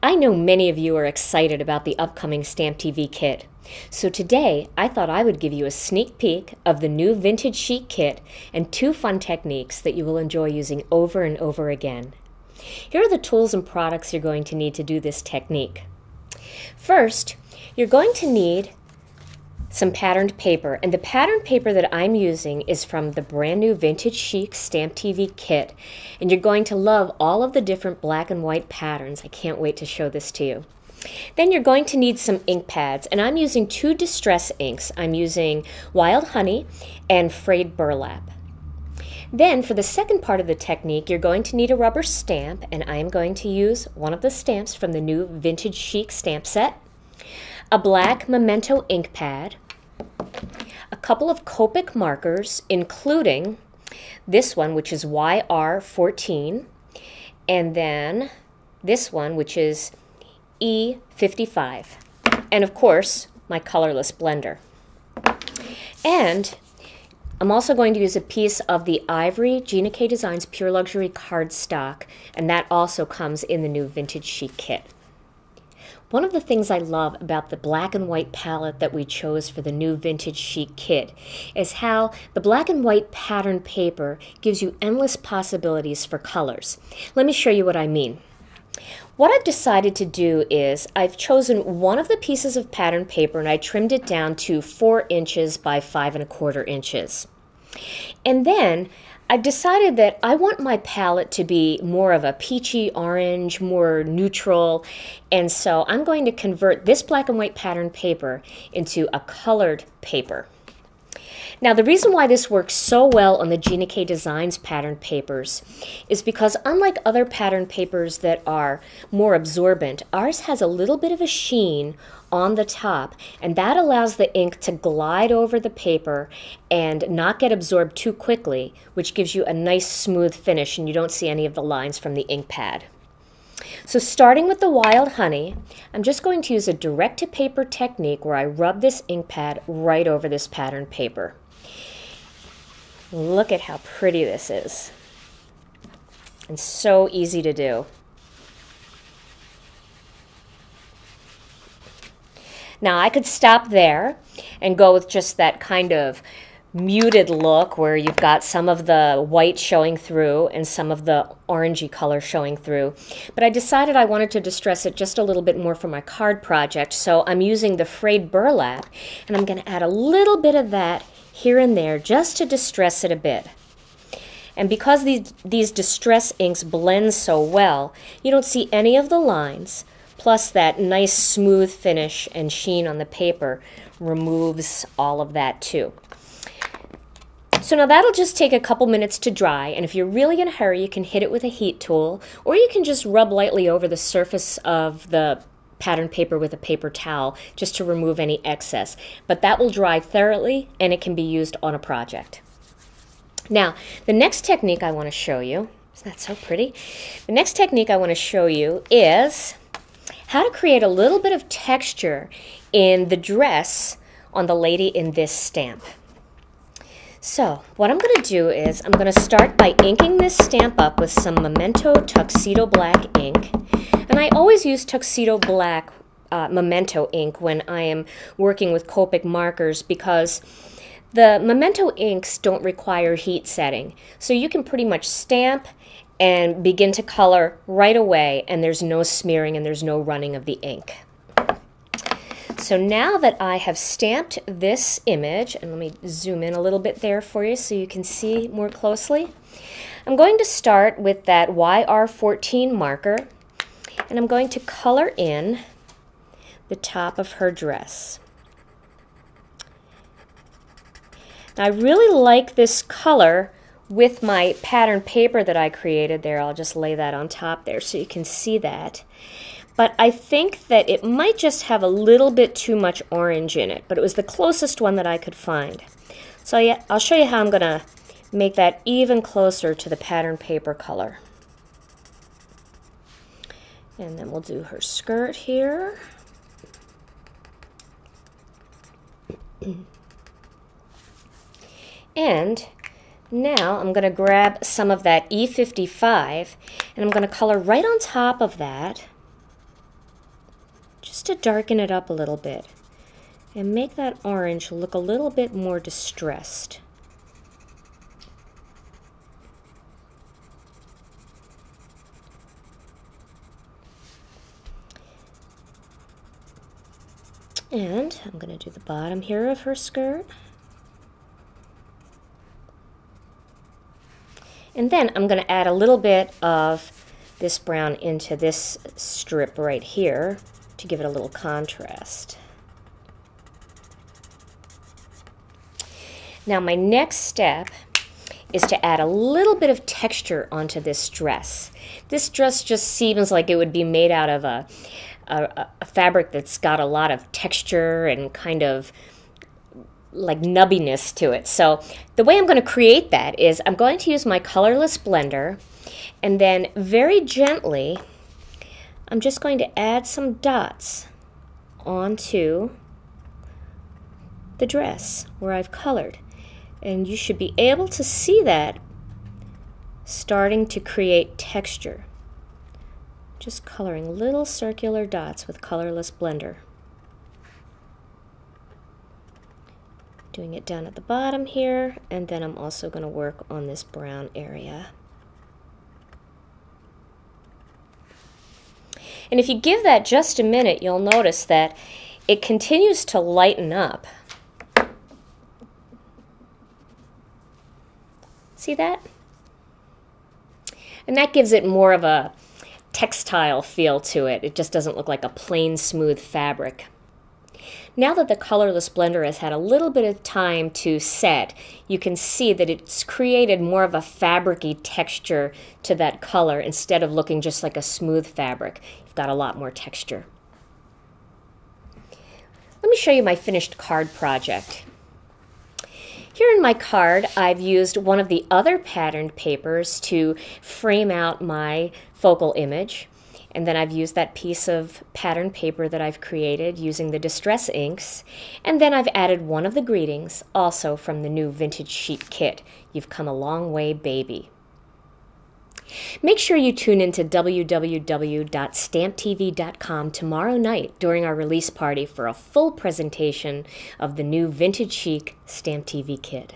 I know many of you are excited about the upcoming Stamp TV kit. So today, I thought I would give you a sneak peek of the new Vintage Chic kit and 2 fun techniques that you will enjoy using over and over again. Here are the tools and products you're going to need to do this technique. First, you're going to need some patterned paper, and the patterned paper that I'm using is from the brand new Vintage Chic Stamp TV kit, and you're going to love all of the different black and white patterns. I can't wait to show this to you. Then you're going to need some ink pads, and I'm using 2 distress inks. I'm using Wild Honey and Frayed Burlap. Then for the second part of the technique, you're going to need a rubber stamp, and I am going to use one of the stamps from the new Vintage Chic stamp set, a black Memento ink pad, a couple of Copic markers, including this one, which is YR14, and then this one, which is E55, and of course, my colorless blender. And I'm also going to use a piece of the Ivory Gina K Designs Pure Luxury cardstock, and that also comes in the new Vintage Chic kit. One of the things I love about the black and white palette that we chose for the new Vintage Chic kit is how the black and white pattern paper gives you endless possibilities for colors. Let me show you what I mean. What I've decided to do is I've chosen one of the pieces of pattern paper and I trimmed it down to 4 inches by 5 1/4 inches. And then I've decided that I want my palette to be more of a peachy orange, more neutral, and so I'm going to convert this black and white pattern paper into a colored paper. Now, the reason why this works so well on the Gina K Designs pattern papers is because unlike other pattern papers that are more absorbent, ours has a little bit of a sheen on the top, and that allows the ink to glide over the paper and not get absorbed too quickly, which gives you a nice smooth finish and you don't see any of the lines from the ink pad. So starting with the Wild Honey, I'm just going to use a direct-to-paper technique where I rub this ink pad right over this pattern paper. Look at how pretty this is. And so easy to do. Now I could stop there and go with just that kind of muted look where you've got some of the white showing through and some of the orangey color showing through. But I decided I wanted to distress it just a little bit more for my card project, so I'm using the Frayed Burlap, and I'm going to add a little bit of that here and there just to distress it a bit. And because these distress inks blend so well, you don't see any of the lines, plus that nice smooth finish and sheen on the paper removes all of that too. So now that'll just take a couple minutes to dry, and if you're really in a hurry, you can hit it with a heat tool, or you can just rub lightly over the surface of the pattern paper with a paper towel just to remove any excess. But that will dry thoroughly, and it can be used on a project. Now, the next technique I want to show you, isn't that so pretty? The next technique I want to show you is how to create a little bit of texture in the dress on the lady in this stamp. So what I'm going to do is I'm going to start by inking this stamp up with some Memento Tuxedo Black ink. And I always use Tuxedo Black Memento ink when I am working with Copic markers because the Memento inks don't require heat setting. So you can pretty much stamp and begin to color right away, and there's no smearing and there's no running of the ink. So now that I have stamped this image, and let me zoom in a little bit there for you so you can see more closely, I'm going to start with that YR14 marker, and I'm going to color in the top of her dress. Now, I really like this color with my pattern paper that I created there. I'll just lay that on top there so you can see that. But I think that it might just have a little bit too much orange in it, but it was the closest one that I could find. So yeah, I'll show you how I'm going to make that even closer to the pattern paper color. And then we'll do her skirt here. And now I'm going to grab some of that E55 and I'm going to color right on top of that to darken it up a little bit and make that orange look a little bit more distressed. And I'm going to do the bottom here of her skirt. And then I'm going to add a little bit of this brown into this strip right here to give it a little contrast. Now my next step is to add a little bit of texture onto this dress. This dress just seems like it would be made out of a fabric that's got a lot of texture and kind of like nubbiness to it. So the way I'm going to create that is I'm going to use my colorless blender, and then very gently I'm just going to add some dots onto the dress where I've colored. And you should be able to see that starting to create texture. Just coloring little circular dots with colorless blender. Doing it down at the bottom here, and then I'm also going to work on this brown area. And if you give that just a minute, you'll notice that it continues to lighten up. See that? And that gives it more of a textile feel to it. It just doesn't look like a plain, smooth fabric. Now that the colorless blender has had a little bit of time to set, you can see that it's created more of a fabric-y texture to that color instead of looking just like a smooth fabric. You've got a lot more texture. Let me show you my finished card project. Here in my card, I've used one of the other patterned papers to frame out my focal image. And then I've used that piece of patterned paper that I've created using the Distress inks. And then I've added one of the greetings, also from the new Vintage Chic kit. You've come a long way, baby. Make sure you tune into www.stamptv.com tomorrow night during our release party for a full presentation of the new Vintage Chic Stamp TV kit.